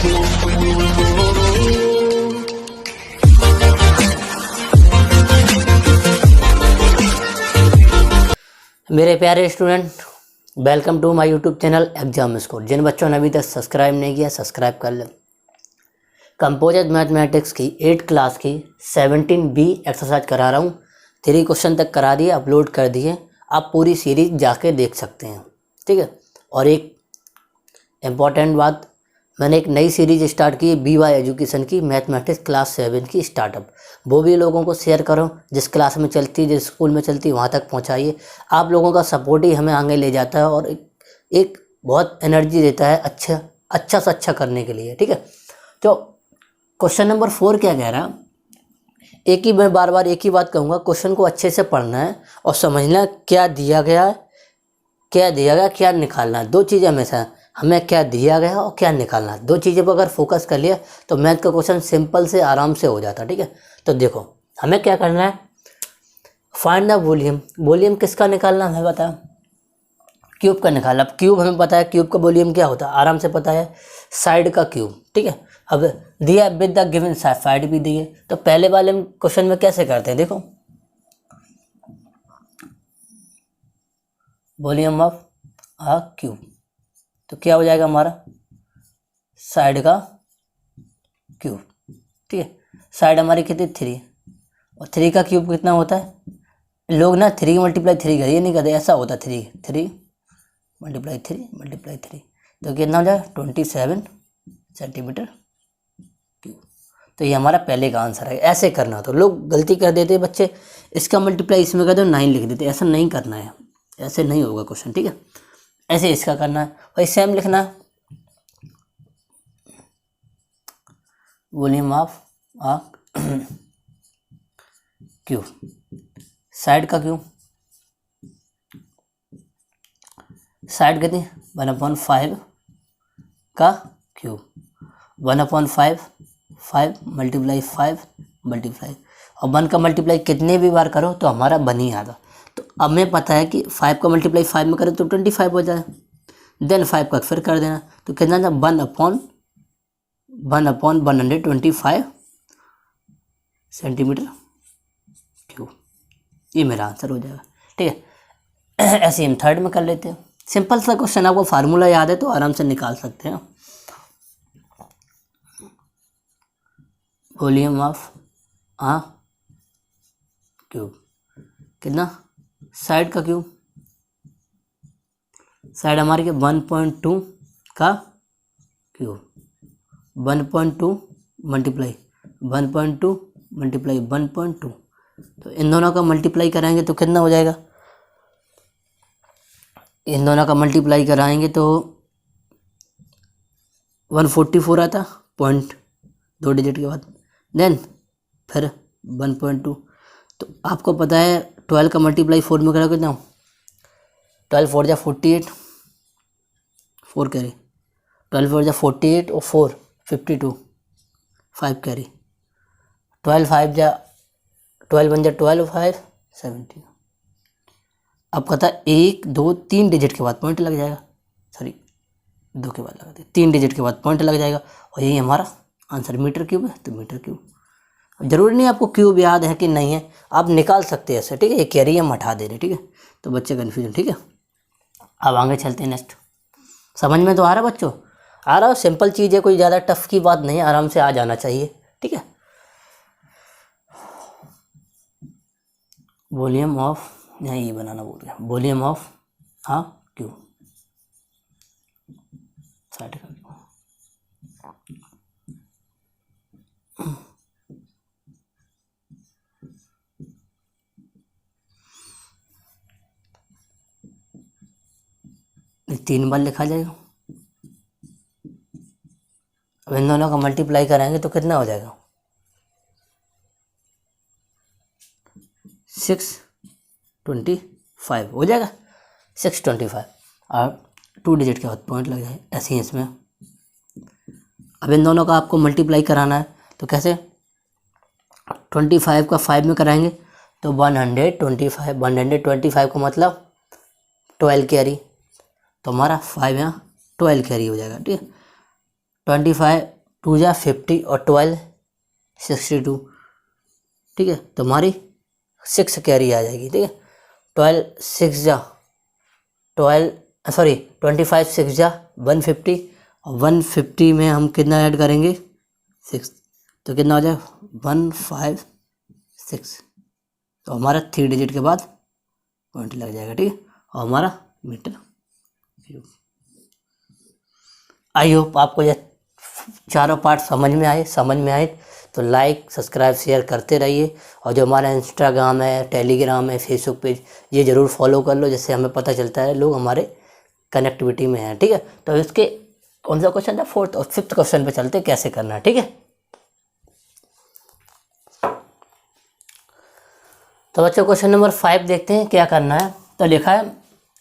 मेरे प्यारे student, welcome to my YouTube channel exam score. जिन बच्चों ने अभी तक सब्सक्राइब नहीं किया, सब्सक्राइब कर लें। कंपोजिट मैथमेटिक्स की 8 क्लास की 17B एक्सरसाइज करा रहा हूँ। 3 क्वेश्चन तक करा दिए, अपलोड कर दिए। आप पूरी सीरीज जाके देख सकते हैं, ठीक है। और एक इम्पॉर्टेंट बात, मैंने एक नई सीरीज स्टार्ट की BY एजुकेशन की, मैथमेटिक्स क्लास 7 की स्टार्टअप। वो भी लोगों को शेयर करो, जिस क्लास में चलती, जिस स्कूल में चलती, वहाँ तक पहुँचाइए। आप लोगों का सपोर्ट ही हमें आगे ले जाता है और एक बहुत एनर्जी देता है अच्छा से अच्छा करने के लिए, ठीक है। तो क्वेश्चन नंबर 4 क्या कह रहा है, मैं बार बार एक ही बात कहूँगा, क्वेश्चन को अच्छे से पढ़ना है और समझना क्या दिया गया है, क्या निकालना है। 2 चीज़ें हमेशा, हमें क्या दिया गया और क्या निकालना है। 2 चीज़ें पर अगर फोकस कर लिया तो मैथ का क्वेश्चन सिंपल से आराम से हो जाता, ठीक है। तो देखो, हमें क्या करना है, फाइंड द वॉल्यूम। वॉल्यूम किसका निकालना हमें पता है, क्यूब का निकालना। अब क्यूब हमें पता है, क्यूब का वॉल्यूम क्या होता है, आराम से पता है, साइड का क्यूब, ठीक है। अब दिया विद द गिवन साइड भी दिए, तो पहले वाले क्वेश्चन में कैसे करते हैं, देखो, वॉल्यूम ऑफ अ क्यूब, तो क्या हो जाएगा हमारा, साइड का क्यूब, ठीक है। साइड हमारी कितनी 3, और 3 का क्यूब कितना होता है। लोग ना 3 × 3 कर, ये नहीं करते, ऐसा होता है 3 × 3 तो कितना हो जाएगा 27 सेंटीमीटर क्यूब। तो ये हमारा पहले का आंसर है। ऐसे करना, तो लोग गलती कर देते हैं बच्चे, इसका मल्टीप्लाई इसमें कर दो 9 लिख देते, ऐसा नहीं करना है, ऐसे नहीं होगा क्वेश्चन, ठीक है। ऐसे इसका करना है, वही सेम लिखना है, volume of a cube, side का क्यूब, साइड कितनी 1/5 का क्यूब, 1/5 5 × 5 मल्टीप्लाई, और 1 का मल्टीप्लाई कितने भी बार करो तो हमारा बन ही आता। तो अब हमें पता है कि 5 का मल्टीप्लाई 5 में करें तो 25 हो जाए, देन 5 का फिर कर देना, तो कितना था 1/125 सेंटीमीटर क्यूब। ये मेरा आंसर हो जाएगा, ठीक है। ऐसे हम थर्ड में कर लेते हैं। सिंपल सा क्वेश्चन, आपको फार्मूला याद है तो आराम से निकाल सकते हैं। वॉल्यूम ऑफ अ क्यूब कितना, साइड का क्यूब, साइड हमारी क्या 1.2 का क्यूब, 1.2 मल्टीप्लाई 1.2 मल्टीप्लाई 1.2, तो इन दोनों का मल्टीप्लाई कराएंगे तो कितना हो जाएगा, इन दोनों का मल्टीप्लाई कराएंगे तो 144 आता, पॉइंट 2 डिजिट के बाद, देन फिर 1.2। तो आपको पता है 12 का मल्टीप्लाई 4 में करा कितना, 12 4 जा 48, 4 कैरी, 12 4 जा 48 और 4 52, 5 कैरी, 12 5 जा 12 1 जा 12 5 17। अब पता 1 2 3 डिजिट के बाद पॉइंट लग जाएगा, सॉरी 2 के बाद लगा दे, 3 डिजिट के बाद पॉइंट लग जाएगा, और यही हमारा आंसर मीटर क्यूब है, तो मीटर क्यूब। जरूरी नहीं आपको क्यूब याद है कि नहीं है, आप निकाल सकते हैं ऐसे, ठीक है। ये कैरी हम हटा दे रहे, ठीक है, तो बच्चे कन्फ्यूजन, ठीक है। अब आगे चलते हैं नेक्स्ट। समझ में तो आ रहा बच्चों, आ रहा, सिंपल चीज़ है, कोई ज़्यादा टफ की बात नहीं है, आराम से आ जाना चाहिए, ठीक है। वॉल्यूम ऑफ, यहाँ ये बनाना बोल गया, वॉल्यूम ऑफ हाँ क्यूब, साइड का क्यूब, ये 3 बार लिखा जाएगा। अब इन दोनों का मल्टीप्लाई कराएंगे तो कितना हो जाएगा, 625 हो जाएगा, 625, और 2 डिजिट के बाद पॉइंट लग जाए, ऐसे ही इसमें। अब इन दोनों का आपको मल्टीप्लाई कराना है, तो कैसे, 25 का 5 में कराएंगे तो 125 का मतलब 12 कैरी, तो हमारा 5 यहाँ 12 कैरी हो जाएगा, ठीक है। 25 2 जा 50 और 12 62, ठीक है। तो हमारी 6 कैरी आ जाएगी, ठीक है। 25 6 जा 150 और 150 में हम कितना ऐड करेंगे 6, तो कितना हो जाए 156। तो हमारा 3 डिजिट के बाद पॉइंट लग जाएगा, ठीक है। और हमारा मीटर क्यूब। आई होप आपको ये चारों पार्ट समझ में आए तो लाइक सब्सक्राइब शेयर करते रहिए। और जो हमारा इंस्टाग्राम है, टेलीग्राम है, फेसबुक पेज, ये ज़रूर फॉलो कर लो, जिससे हमें पता चलता है लोग हमारे कनेक्टिविटी में हैं, ठीक है। तो इसके कौन सा क्वेश्चन था, 4th और 5th क्वेश्चन पे चलते कैसे करना है, ठीक है। तो बच्चों क्वेश्चन नंबर 5 देखते हैं क्या करना है। तो लिखा है,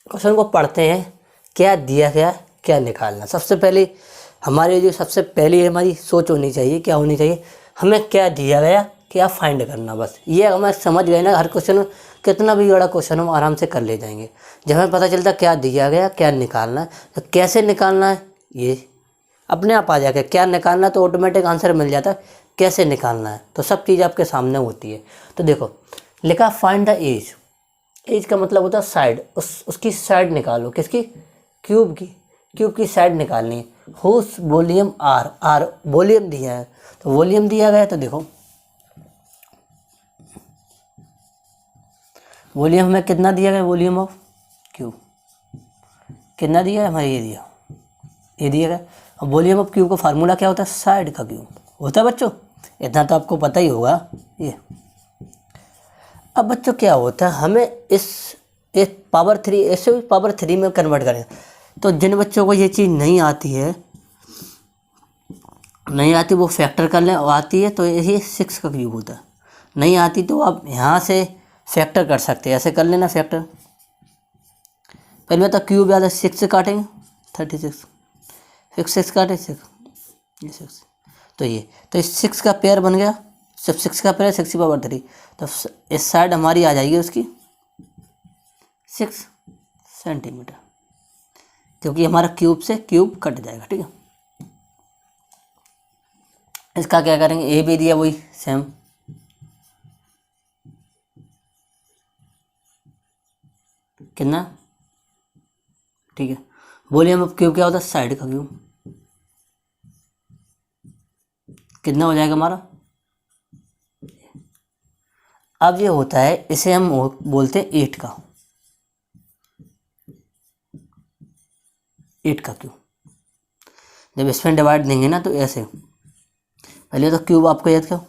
क्वेश्चन को पढ़ते हैं, क्या दिया गया क्या निकालना। सबसे पहले सबसे पहली हमारी सोच होनी चाहिए, क्या होनी चाहिए, हमें क्या दिया गया क्या फाइंड करना। बस ये हमें समझ गए ना, हर क्वेश्चन कितना भी बड़ा क्वेश्चन हम आराम से कर ले जाएंगे। जब हमें पता चलता क्या दिया गया क्या निकालना है, तो कैसे निकालना है ये अपने आप आ जाएगा। क्या निकालना है तो ऑटोमेटिक आंसर मिल जाता है, कैसे निकालना है तो सब चीज़ आपके सामने होती है। तो देखो लिखा फाइंड द एज। एज का मतलब होता है साइड, उसकी साइड निकालो, किसकी, क्यूब की साइड निकालनी है। हुस वॉल्यूम आर वॉल्यूम दिया है, तो वॉल्यूम दिया गया, तो देखो वॉल्यूम हमें कितना दिया गया, वॉल्यूम ऑफ क्यूब कितना दिया है हमें, ये दिया गया। अब वॉल्यूम ऑफ क्यूब का फार्मूला क्या होता है, साइड का क्यूब होता है बच्चों, इतना तो आपको पता ही होगा ये। अब बच्चों क्या होता है, हमें इस पावर 3 ऐसे पावर 3 में कन्वर्ट करें। तो जिन बच्चों को ये चीज़ नहीं आती वो फैक्टर कर लें, और आती है तो ये 6 का क्यूब होता है। नहीं आती तो आप यहाँ से फैक्टर कर सकते हैं, ऐसे कर लेना फैक्टर। पहले तो क्यूब याद है, 6 से काटेंगे 36, 6 काटे 6, ये 6, तो इस 6 का पेयर बन गया। जब 6 का पेयर 6 की पावर 3, तो इस साइड हमारी आ जाएगी उसकी 6 सेंटीमीटर, क्योंकि हमारा क्यूब से क्यूब कट जाएगा, ठीक है। इसका क्या करेंगे, ए भी दिया वही सेम, कितना, ठीक है। वॉल्यूम ऑफ क्यूब क्या होता है, साइड का क्यूब, कितना हो जाएगा हमारा। अब ये होता है, इसे हम बोलते हैं 8 का क्यूब। जब इसमें डिवाइड देंगे ना तो ऐसे, पहले तो क्यूब आपको याद करो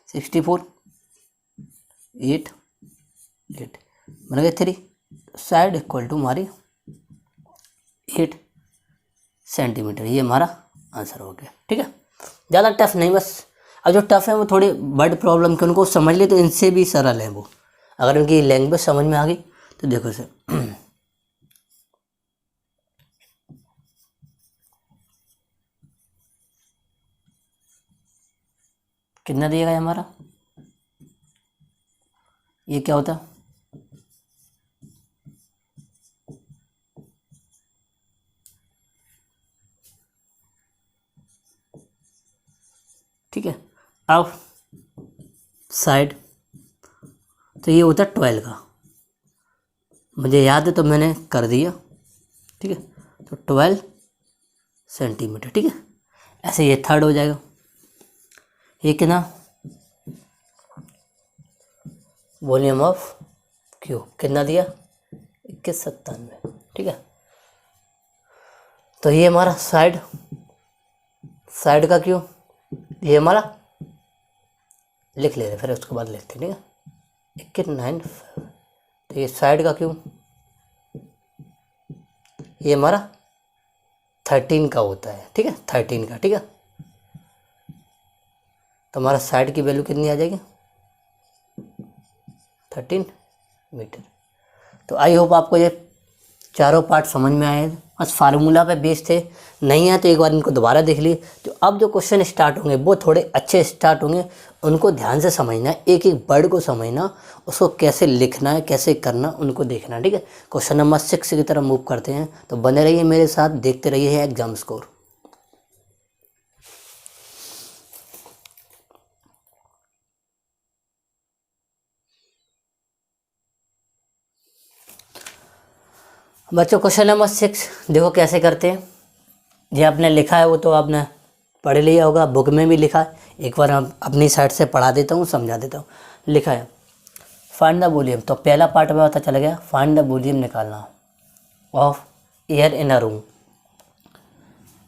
64, 8 बन गए 3, साइड इक्वल टू हमारी 8 सेंटीमीटर। ये हमारा आंसर हो गया, ठीक है। ज़्यादा टफ नहीं, बस अब जो टफ है वो थोड़ी वर्ड प्रॉब्लम के उनको समझ ले, तो इनसे भी सरल है वो, अगर उनकी लैंग्वेज समझ में आ गई तो देखो सर कितना दिया गया हमारा, ये क्या होता है, ठीक है। अब साइड, तो ये होता है 12 का, मुझे याद है तो मैंने कर दिया, ठीक है। तो 12 सेंटीमीटर, ठीक है। ऐसे ये थर्ड हो जाएगा, ये कितना, वॉल्यूम ऑफ क्यूब कितना दिया 2197, ठीक है। तो ये हमारा साइड का क्यूब, ये हमारा लिख ले रहे, फिर उसके बाद लिखते हैं, ठीक है 2195। तो ये साइड का क्यूब, ये हमारा 13 का होता है, ठीक है, 13 का, ठीक है। तो हमारा साइड की वैल्यू कितनी आ जाएगी 13 मीटर। तो आई होप आपको ये चारों पार्ट समझ में आए, बस फार्मूला पे बेस थे, नहीं है तो एक बार इनको दोबारा देख लिए। तो अब जो क्वेश्चन स्टार्ट होंगे वो थोड़े अच्छे स्टार्ट होंगे, उनको ध्यान से समझना है, एक एक वर्ड को समझना, उसको कैसे लिखना है कैसे करना उनको देखना, ठीक है। क्वेश्चन नंबर 6 की तरफ मूव करते हैं, तो बने रहिए मेरे साथ, देखते रहिए एग्जाम स्कोर। बच्चों क्वेश्चन नंबर 6 देखो कैसे करते हैं। ये आपने लिखा है वो तो आपने पढ़ लिया होगा, बुक में भी लिखा है। एक बार हम अपनी साइड से पढ़ा देता हूँ, समझा देता हूँ। लिखा है फाइंड द वॉल्यूम, तो पहला पार्ट में पता चला गया फाइंड द वॉल्यूम निकालना of air in a room.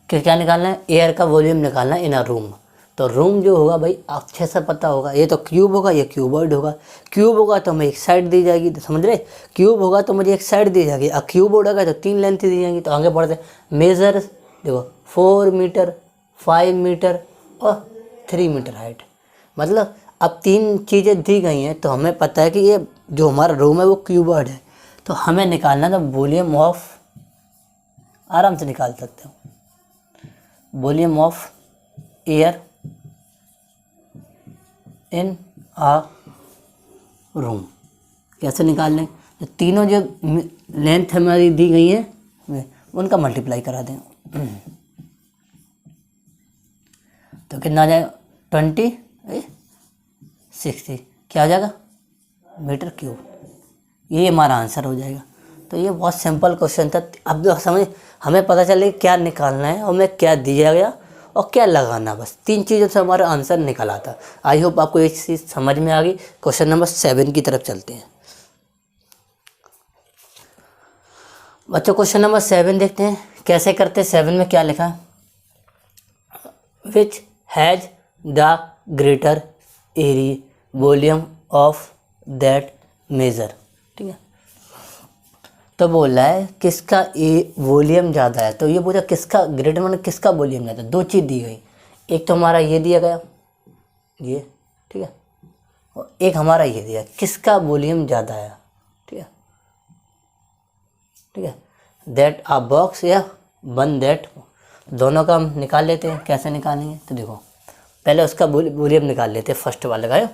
क्या निकालना है? एयर का वॉल्यूम निकालना इन अ रूम। तो रूम जो होगा भाई अच्छे से पता होगा, ये तो क्यूब होगा, ये क्यूबॉइड होगा। क्यूब होगा तो हमें एक साइड दी जाएगी, तो समझ रहे, क्यूब होगा तो मुझे एक साइड दी जाएगी। अब क्यूबॉइड होगा तो 3 लेंथ दी जाएंगी। तो आगे बढ़ते मेजर, देखो 4 मीटर, 5 मीटर और 3 मीटर हाइट। मतलब अब 3 चीज़ें दी गई हैं, तो हमें पता है कि ये जो हमारा रूम है वो क्यूबॉइड है। तो हमें निकालना था वॉल्यूम ऑफ, आराम से निकाल सकते हो, volume of air in a room. कैसे निकाल लें? तो तीनों जो लेंथ हमारी दी गई है उनका मल्टीप्लाई करा दें। तो कितना आ जाएगा? 20 60 क्या आ जाएगा? Metre cube. ये हमारा आंसर हो जाएगा। तो ये बहुत सिंपल क्वेश्चन था। अब जो समझ हमें पता चले क्या निकालना है और हमें क्या दिया गया और क्या लगाना, बस 3 चीज़ों से हमारा आंसर निकल आता। आई होप आपको एक चीज़ समझ में आ गई। क्वेश्चन नंबर 7 की तरफ चलते हैं बच्चों। क्वेश्चन नंबर 7 देखते हैं कैसे करते हैं। 7 में क्या लिखा है? Which has the greater area volume of that measure. ठीक है, तो बोल रहा है किसका वॉल्यूम ज़्यादा है। तो ये पूछा किसका ग्रेटर, मतलब किसका वॉल्यूम ज़्यादा है। 2 चीज़ दी गई, एक तो हमारा ये दिया गया ये, ठीक है, और एक हमारा ये दिया किसका वॉल्यूम ज़्यादा है। ठीक है, ठीक है, दैट आ बॉक्स या वन दैट, दोनों का हम निकाल लेते हैं। कैसे निकालेंगे? तो देखो पहले उसका वॉल्यूम निकाल लेते हैं, फर्स्ट वाले का।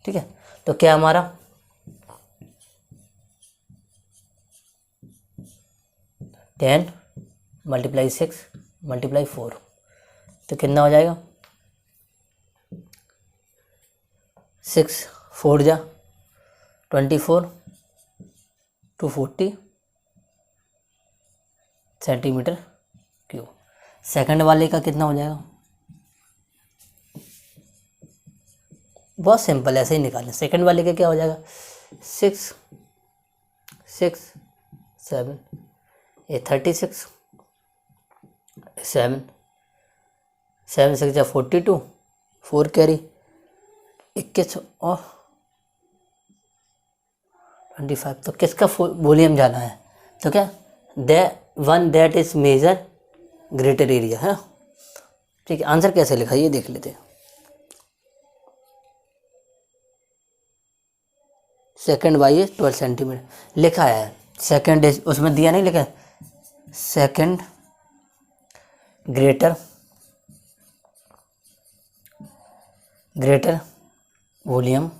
ठीक है, तो क्या हमारा 10 × 6 × 4, तो कितना हो जाएगा? 6 4 जा 24 240 सेंटीमीटर क्यूब। सेकंड वाले का कितना हो जाएगा? बहुत सिंपल, ऐसे ही निकालें। सेकंड वाले का क्या हो जाएगा? 6 6 7 ये 36 7 7 6 जा 42 4 कैरी 21 और 25। तो किसका वॉल्यूम जाना है? तो क्या one that is measure greater area है। ठीक है, आंसर कैसे लिखा ये देख लेते हैं। सेकंड वाई 12 सेंटीमीटर लिखा है। सेकंड उसमें दिया नहीं, लिखा है सेकंड ग्रेटर वॉल्यूम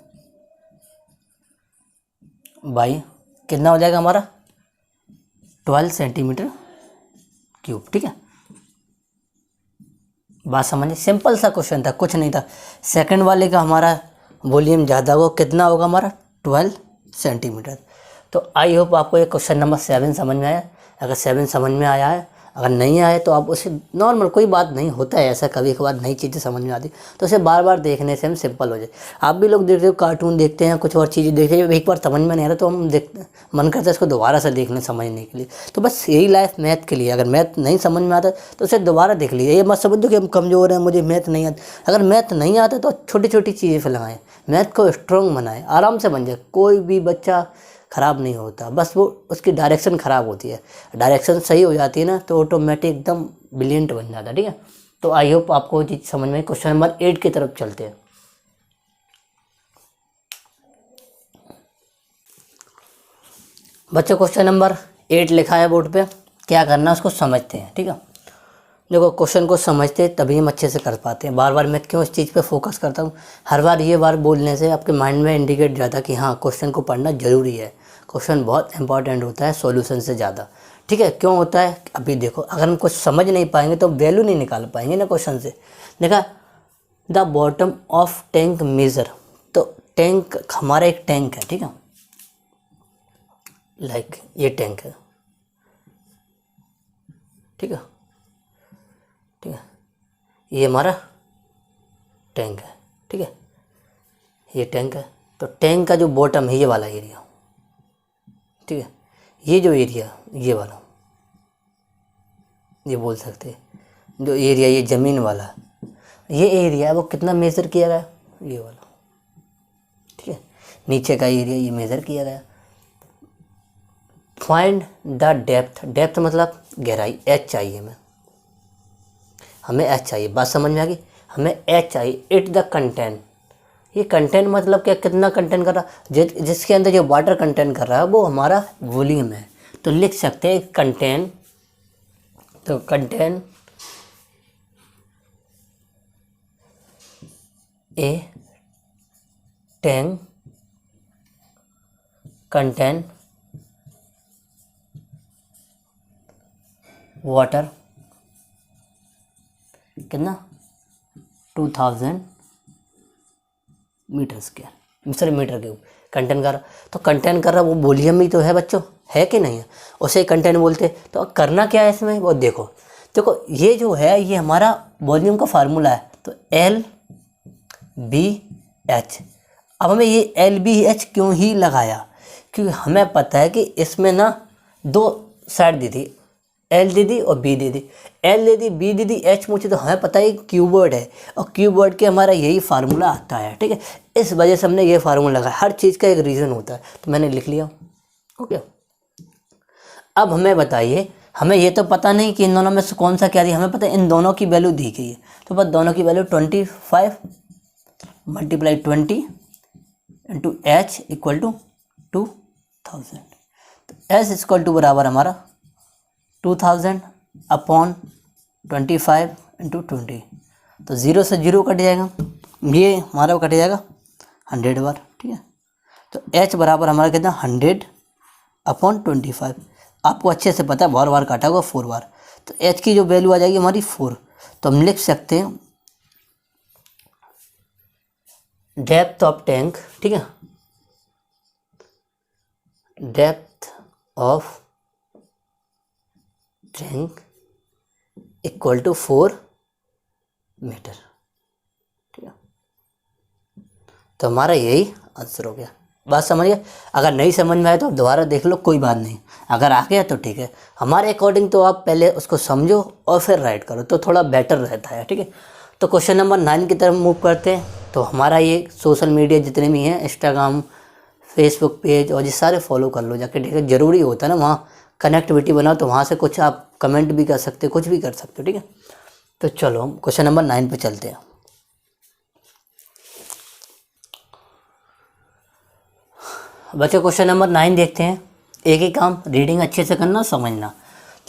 बाई कितना हो जाएगा हमारा? 12 सेंटीमीटर क्यूब। ठीक है, बात समझिए, सिंपल सा क्वेश्चन था, कुछ नहीं था। सेकंड वाले का हमारा वॉल्यूम ज़्यादा होगा, कितना होगा हमारा? 12 सेंटीमीटर। तो आई होप आपको ये क्वेश्चन नंबर 7 समझ में आया। अगर 7 समझ में आया है, अगर नहीं आया तो आप उसे नॉर्मल, कोई बात नहीं, होता है ऐसा, कभी कभार नई चीज़ें समझ में आती तो उसे बार बार देखने से हम सिंपल हो जाए। आप भी लोग देखते हो, कार्टून देखते हैं, कुछ और चीज़ें देखते हैं, एक बार समझ में नहीं आ रहा तो हम देखते, मन करता है इसको दोबारा से देखने समझने के लिए। तो बस यही लाइफ मैथ के लिए, अगर मैथ नहीं समझ में आता तो उसे दोबारा देख लीजिए। ये मत समझो कि हम कमज़ोर हैं, मुझे मैथ नहीं आता। अगर मैथ नहीं आता तो छोटी छोटी चीज़ें पर लगाएं, मैथ को स्ट्रॉन्ग बनाएं, आराम से बन जाए। कोई भी बच्चा ख़राब नहीं होता, बस वो उसकी डायरेक्शन ख़राब होती है। डायरेक्शन सही हो जाती है ना तो ऑटोमेटिक एकदम ब्रिलियंट बन जाता है। ठीक है, तो आई होप आपको चीज़ समझ में। क्वेश्चन नंबर 8 की तरफ चलते हैं बच्चों। क्वेश्चन नंबर 8 लिखा है बोर्ड पे, क्या करना है उसको समझते हैं। ठीक है, देखो क्वेश्चन को समझते तभी हम अच्छे से कर पाते हैं। बार बार मैं क्यों इस चीज़ पे फोकस करता हूँ, हर बार ये बार बोलने से आपके माइंड में इंडिकेट जाता कि हाँ क्वेश्चन को पढ़ना ज़रूरी है। क्वेश्चन बहुत इंपॉर्टेंट होता है सॉल्यूशन से ज़्यादा। ठीक है, क्यों होता है अभी देखो, अगर हम कुछ समझ नहीं पाएंगे तो वैल्यू नहीं निकाल पाएंगे ना क्वेश्चन से। देखा, the bottom of tank measure, तो टैंक हमारा एक टैंक है। ठीक है, लाइक ये टैंक है, ठीक है, ठीक है, ये हमारा टैंक है, ठीक है, ये टैंक है। तो टैंक का जो बॉटम है ये वाला एरिया, ठीक है, ये जो एरिया ये वाला, ये बोल सकते हैं जो एरिया ये ज़मीन वाला ये एरिया है वो कितना मेज़र किया गया, ये वाला, ठीक है, नीचे का एरिया ये मेज़र किया गया। फाइंड द डेप्थ, डेप्थ मतलब गहराई, एच चाहिए हमें एच चाहिए, बात समझ में आ गई, हमें एच चाहिए। इट द कंटेंट, ये कंटेंट मतलब क्या, कितना कंटेंट कर रहा, जिसके अंदर जो वाटर कंटेंट कर रहा है वो हमारा वॉल्यूम है। तो लिख सकते हैं कंटेंट, तो content a tank content water कितना 2000 metre square, sorry metre cube content कर रहा। तो कंटेंट कर रहा वो वॉल्यूम ही तो है बच्चों, है कि नहीं है, उसे कंटेंट बोलते। तो करना क्या है इसमें वो देखो, देखो ये जो है ये हमारा वॉल्यूम का फार्मूला है, तो एल बी एच। अब हमें ये एल बी एच क्यों ही लगाया, क्योंकि हमें पता है कि इसमें ना दो साइड दी थी, एल दे दी और बी दे दी, एल दे दी बी दे दी एच मुझे, तो हमें पता है क्यूबवर्ड है और क्यूबवर्ड के हमारा यही फार्मूला आता है, ठीक है, इस वजह से हमने ये फार्मूला लगाया। हर चीज़ का एक रीज़न होता है, तो मैंने लिख लिया, ओके। अब हमें बताइए, हमें ये तो पता नहीं कि इन दोनों में से कौन सा क्या दिया, हमें पता है इन दोनों की वैल्यू दी गई है, तो बस दोनों की value 25 multiply 20 into H equal to 2000। तो एस इक्वल टू बराबर हमारा 2000 अपॉन 25 इंटू 20, तो 0 से 0 कट जाएगा, ये हमारा कट जाएगा 100 बार, ठीक है। तो h बराबर हमारा कितना 100 अपॉन 25, आपको अच्छे से पता है बार काटा होगा 4 बार, तो h की जो वैल्यू आ जाएगी हमारी 4। तो हम लिख सकते हैं डेप्थ ऑफ टैंक, ठीक है, depth of tank equal to 4 metre, ठीक है। तो हमारा यही आंसर हो गया, बात समझिए। अगर नहीं समझ में आए तो आप दोबारा देख लो, कोई बात नहीं, अगर आ गया तो ठीक है, हमारे अकॉर्डिंग तो आप पहले उसको समझो और फिर राइट करो तो थोड़ा बेटर रहता है, ठीक है। तो क्वेश्चन नंबर 9 की तरफ मूव करते हैं। तो हमारा ये सोशल मीडिया जितने भी हैं, इंस्टाग्राम, फेसबुक पेज और ये सारे फॉलो कर लो जाके, ठीक है, ज़रूरी होता है ना, वहाँ कनेक्टिविटी बनाओ, तो वहाँ से कुछ आप कमेंट भी कर सकते हो, कुछ भी कर सकते हो, ठीक है। तो चलो हम क्वेश्चन नंबर 9 पे चलते हैं। बच्चों क्वेश्चन नंबर 9 देखते हैं, एक ही काम, रीडिंग अच्छे से करना, समझना।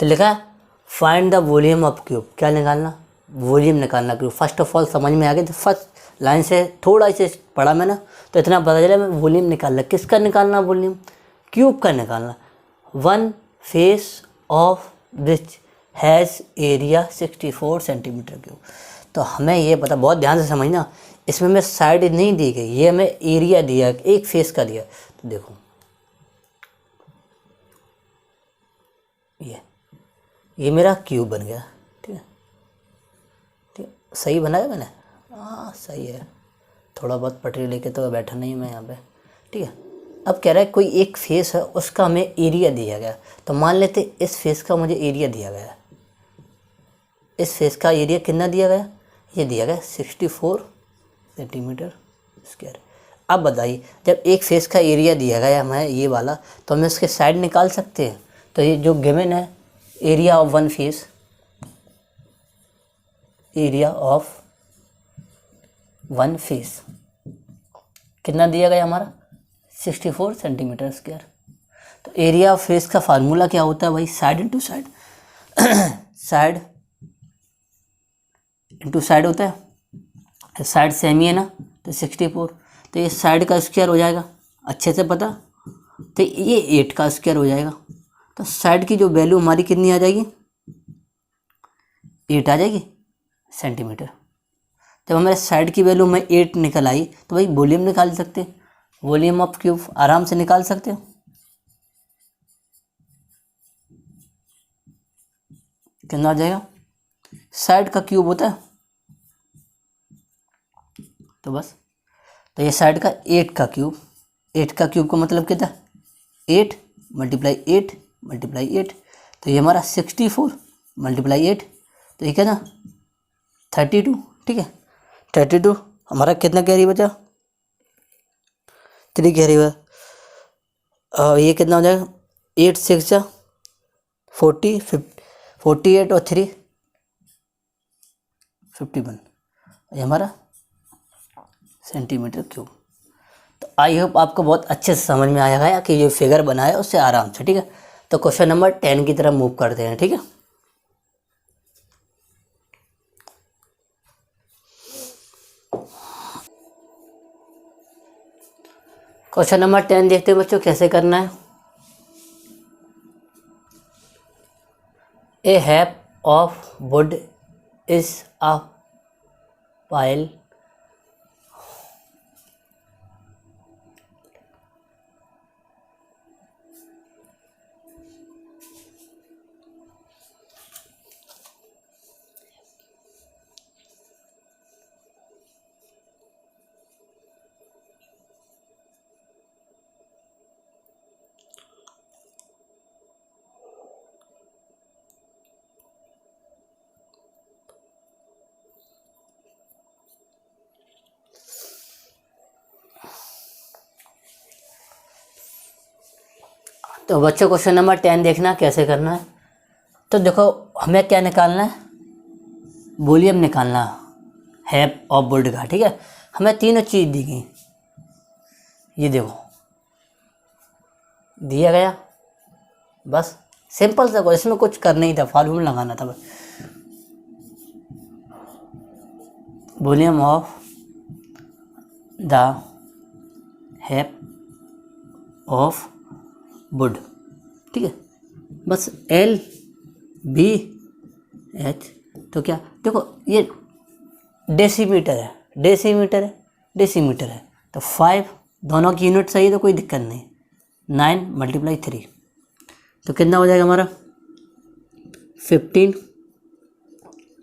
तो लिखा है find the volume of cube, क्या निकालना, वॉल्यूम निकालना क्यूब। फर्स्ट ऑफ ऑल समझ में आ गया, तो फर्स्ट लाइन से थोड़ा से पढ़ा मैंने तो इतना पता चला मैं वॉल्यूम निकालना, किसका निकालना वॉल्यूम, क्यूब का निकालना। One face of which has area 64 centimetre cube. तो हमें ये पता, बहुत ध्यान से समझना, इसमें मैं साइड नहीं दी गई, ये हमें एरिया दिया, एक फेस का दिया। तो देखो ये मेरा क्यूब बन गया, ठीक है, ठीक है, सही बनाया मैंने, हाँ सही है, थोड़ा बहुत पटरी लेके तो बैठा नहीं मैं यहाँ पे, ठीक है। अब कह रहा है कोई एक फेस है उसका हमें एरिया दिया गया, तो मान लेते इस फेस का मुझे एरिया दिया गया, इस फेस का एरिया कितना दिया गया, ये दिया गया 64 सेंटीमीटर स्क्वायर। अब बताइए जब एक फेस का एरिया दिया गया हमें ये वाला, तो हम इसके साइड निकाल सकते हैं। तो ये जो गिवन है area of one face, area of one face कितना दिया गया हमारा 64 सेंटीमीटर स्क्वायर। तो एरिया ऑफ फेस का फार्मूला क्या होता है भाई, side into side, side into side होता है, साइड सेम ही है ना, तो 64, तो ये साइड का स्क्वायर हो जाएगा, अच्छे से पता, तो ये 8 का स्क्वायर हो जाएगा। तो साइड की जो वैल्यू हमारी कितनी आ जाएगी, 8 आ जाएगी सेंटीमीटर। जब हमारे साइड की वैल्यू में 8 निकल आई तो भाई वॉल्यूम निकाल सकते हैं, वॉल्यूम ऑफ क्यूब आराम से निकाल सकते हो। कितना आ जाएगा, साइड का क्यूब होता है तो बस, तो ये साइड का 8 का क्यूब, 8 का क्यूब का मतलब कितना, 8 मल्टीप्लाई 8 मल्टीप्लाई 8, तो ये हमारा 64 मल्टीप्लाई 8, तो ये कितना 32, ठीक है 32। हमारा कितना कैरी बचा, 3 कैरी बचा, ये कितना हो जाएगा 8 6 जा 40 48 और 3 51, ये हमारा सेंटीमीटर क्यूब। तो आई होप आपको बहुत अच्छे से समझ में आया है कि ये फिगर बनाया उससे आराम से, ठीक है। तो क्वेश्चन नंबर 10 की तरफ मूव करते हैं, ठीक है। क्वेश्चन नंबर 10 देखते हैं बच्चों कैसे करना है। A heap of wood is a pile तो बच्चों क्वेश्चन नंबर 10 देखना कैसे करना है। तो देखो हमें क्या निकालना है, वॉल्यूम निकालना हैप ऑफ वुड का, ठीक है। हमें तीनों चीज़ दी गई, ये देखो दिया गया, बस सिंपल सा, इसमें कुछ करना ही था, फार्मूला लगाना था बस। Volume of the heap of wood, ठीक है, बस L B H। तो क्या देखो ये डेसीमीटर है, डेसीमीटर है, डेसीमीटर है, तो 5 दोनों की यूनिट सही है तो कोई दिक्कत नहीं, 9 मल्टीप्लाई 3, तो कितना हो जाएगा हमारा 15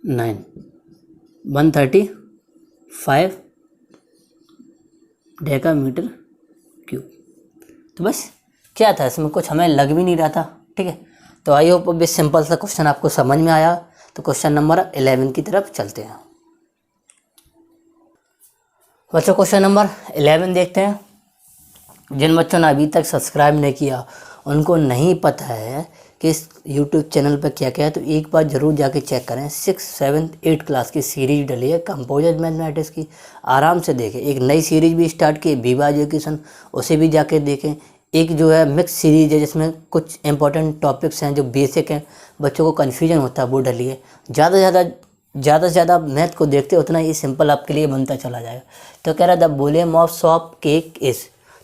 9 135 डेकामीटर क्यूब। तो बस क्या था इसमें, कुछ हमें लग भी नहीं रहा था, ठीक है। तो आई होप अब सिंपल सा क्वेश्चन आपको समझ में आया। तो क्वेश्चन नंबर 11 की तरफ चलते हैं बच्चों। क्वेश्चन नंबर 11 देखते हैं। जिन बच्चों ने अभी तक सब्सक्राइब नहीं किया, उनको नहीं पता है कि इस यूट्यूब चैनल पर क्या क्या है, तो एक बार ज़रूर जाके चेक करें। 6, 7, 8 क्लास की सीरीज डली है कंपोजिट मैथमेटिक्स की, आराम से देखें। एक नई सीरीज भी स्टार्ट की विवा एजुकेशन, उसे भी जाके देखें। एक जो है मिक्स सीरीज है जिसमें कुछ इंपॉर्टेंट टॉपिक्स हैं जो बेसिक हैं, बच्चों को कन्फ्यूजन होता है, वो डली है। ज़्यादा से ज़्यादा मैथ को देखते उतना ये सिंपल आपके लिए बनता चला जाएगा। तो कह रहा the volume of soft cake is,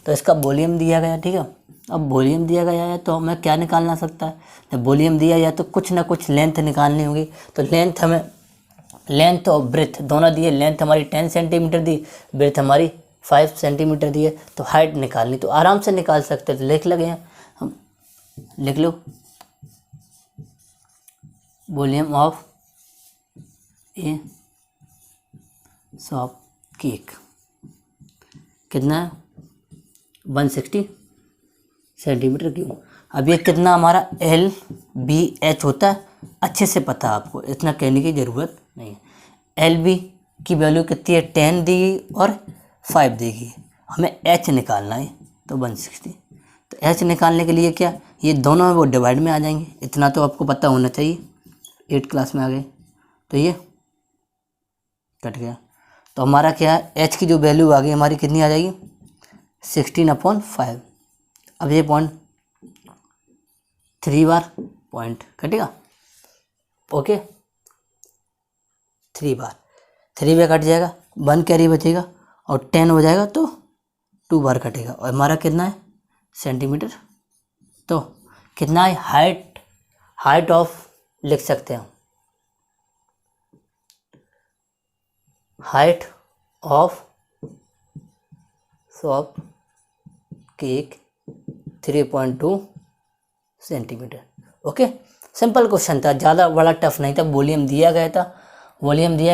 तो इसका वॉल्यूम दिया गया, ठीक है। अब वॉल्यूम दिया गया है तो हमें क्या निकालना सकता है, जब वॉल्यूम दिया जाए तो कुछ ना कुछ लेंथ निकालनी होगी। तो लेंथ हमें, लेंथ और ब्रेथ दोनों दिए, लेंथ हमारी 10 सेंटीमीटर दी, ब्रेथ हमारी 5 सेंटीमीटर दी है। तो हाइट निकालनी तो आराम से निकाल सकते हैं, तो लिख लगे हैं हम, लिख low volume of A soft cake कितना है 160 सेंटीमीटर क्यूब। अब ये कितना हमारा LBH होता है, अच्छे से पता है आपको, इतना कहने की ज़रूरत नहीं है। LB की वैल्यू कितनी है 10 देगी और 5 देगी, हमें H निकालना है तो 160। तो H निकालने के लिए क्या, ये दोनों वो डिवाइड में आ जाएंगे, इतना तो आपको पता होना चाहिए, 8 क्लास में आ गए। तो ये कट गया, तो हमारा क्या है H की जो वैल्यू आ गई हमारी कितनी आ जाएगी 16/5। अब ये पॉइंट 3 बार पॉइंट कटेगा, ओके 3 बार, 3 बार कट जाएगा, 1 कैरी बचेगा और 10 हो जाएगा तो 2 बार कटेगा। और हमारा कितना है सेंटीमीटर, तो कितना है हाइट, हाइट ऑफ लिख सकते हैं, height of soft cake 3.2 centimetre, okay. Simple question था, ज़्यादा बड़ा टफ नहीं था। वॉल्यूम दिया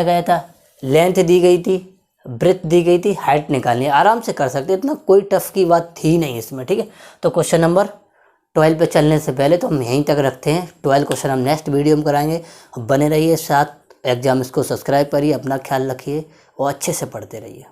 गया था, लेंथ दी गई थी, ब्रेथ दी गई थी, हाइट निकालनी है, आराम से कर सकते, इतना कोई टफ की बात थी नहीं इसमें, ठीक है। तो क्वेश्चन नंबर 12 पे चलने से पहले तो हम यहीं तक रखते हैं। 12 क्वेश्चन हम नेक्स्ट वीडियो में कराएंगे। बने रहिए साथ, एग्जाम इसको सब्सक्राइब करिए, अपना ख्याल रखिए और अच्छे से पढ़ते रहिए।